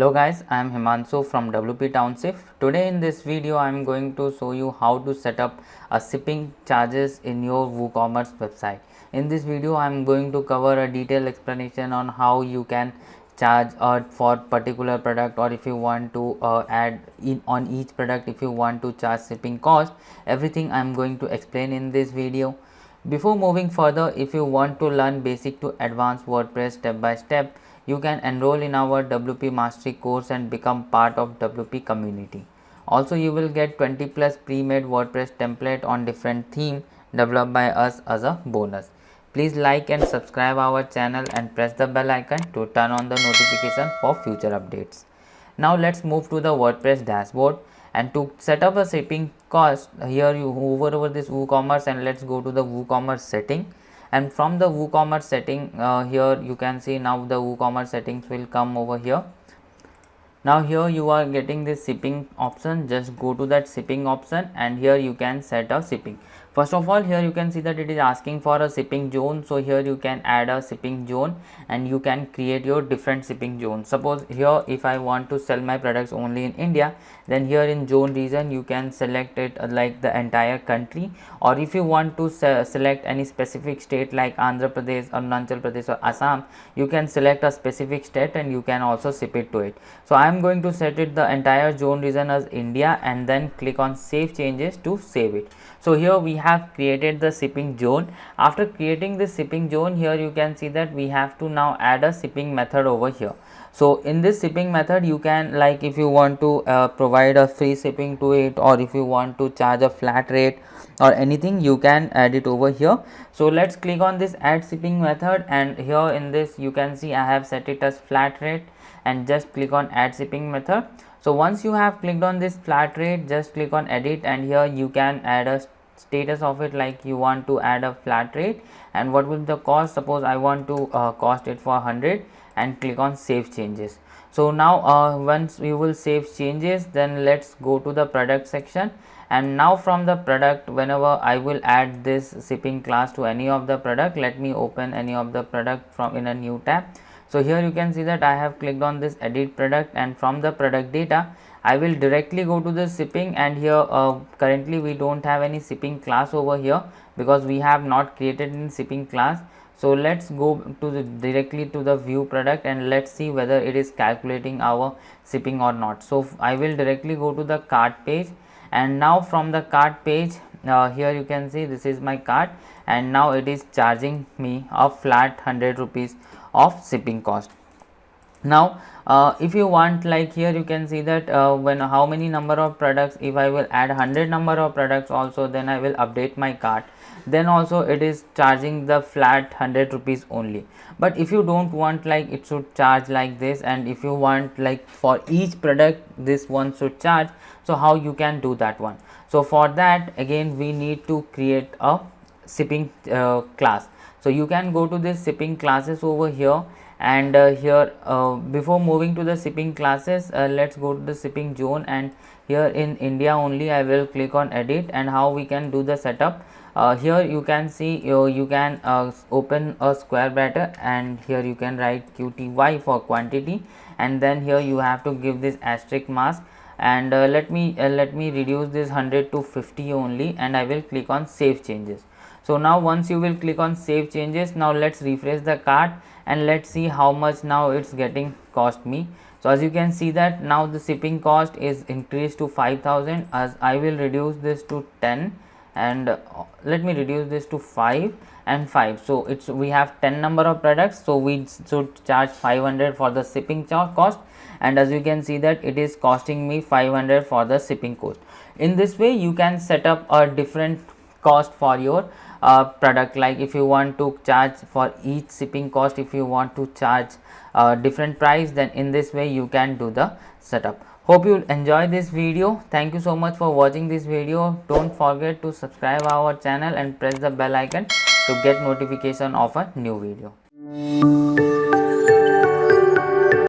Hello guys, I am Himanshu from WP Township. Today in this video I am going to show you how to set up a shipping charges in your Woocommerce website. In this video I am going to cover a detailed explanation on how you can charge for particular product, or if you want to add in on each product, if you want to charge shipping cost. Everything I am going to explain in this video. Before moving further, if you want to learn basic to advanced WordPress step by step, you can enroll in our WP Mastery course and become part of WP community. Also, you will get 20 plus pre-made WordPress template on different theme developed by us as a bonus. Please like and subscribe our channel and press the bell icon to turn on the notification for future updates. Now let's move to the WordPress dashboard, and to set up a shipping cost, here you hover over this WooCommerce and let's go to the WooCommerce setting. And from the WooCommerce setting, here you can see now the WooCommerce settings will come over here. Now here you are getting this shipping option. Just go to that shipping option and here you can set a shipping. First of all, here you can see that it is asking for a shipping zone. So here you can add a shipping zone and you can create your different shipping zones. Suppose here if I want to sell my products only in India, then here in zone region you can select it like the entire country, or if you want to select any specific state like Andhra Pradesh, Arunachal Pradesh or Assam, you can select a specific state and you can also ship it to it. So I am going to set it the entire zone region as India and then click on save changes to save it. So here we have created the shipping zone. After creating this shipping zone, here you can see that we have to now add a shipping method over here. So in this shipping method you can, like if you want to provide a free shipping to it, or if you want to charge a flat rate or anything, you can add it over here. So let's click on this add shipping method, and here in this you can see I have set it as flat rate and just click on add shipping method. So once you have clicked on this flat rate, just click on edit and here you can add a status of it, like you want to add a flat rate and what will be the cost. Suppose I want to cost it for 100 and click on save changes. So now once you will save changes, then let's go to the product section, and now from the product, whenever I will add this shipping class to any of the product, let me open any of the product from in a new tab. So here you can see that I have clicked on this edit product, and from the product data I will directly go to the shipping, and here currently we don't have any shipping class over here because we have not created in shipping class. So let's go to the directly to the view product and let's see whether it is calculating our shipping or not. So I will directly go to the cart page, and now from the cart page, here you can see this is my cart, and now it is charging me a flat 100 rupees of shipping cost. Now if you want, like here you can see that when how many number of products, if I will add 100 number of products also, then I will update my cart, then also it is charging the flat 100 rupees only. But if you don't want like it should charge like this, and if you want like for each product this one should charge, so how you can do that one? So for that again we need to create a shipping class. So you can go to this shipping classes over here, and here before moving to the shipping classes, let's go to the shipping zone, and here in India only I will click on edit. And how we can do the setup, here you can see you can open a square bracket, and here you can write QTY for quantity, and then here you have to give this asterisk mask, and let me reduce this 100 to 50 only, and I will click on save changes. So now once you will click on save changes, now let's refresh the cart and let's see how much now it's getting cost me. So as you can see that now the shipping cost is increased to 5,000, as I will reduce this to 10, and let me reduce this to 5 and 5. So it's we have 10 number of products, so we should charge 500 for the shipping cost, and as you can see that it is costing me 500 for the shipping cost. In this way you can set up a different cost for your product, like if you want to charge for each shipping cost, if you want to charge different price, then in this way you can do the setup. Hope you enjoy this video. Thank you so much for watching this video. Don't forget to subscribe our channel and press the bell icon to get notification of a new video.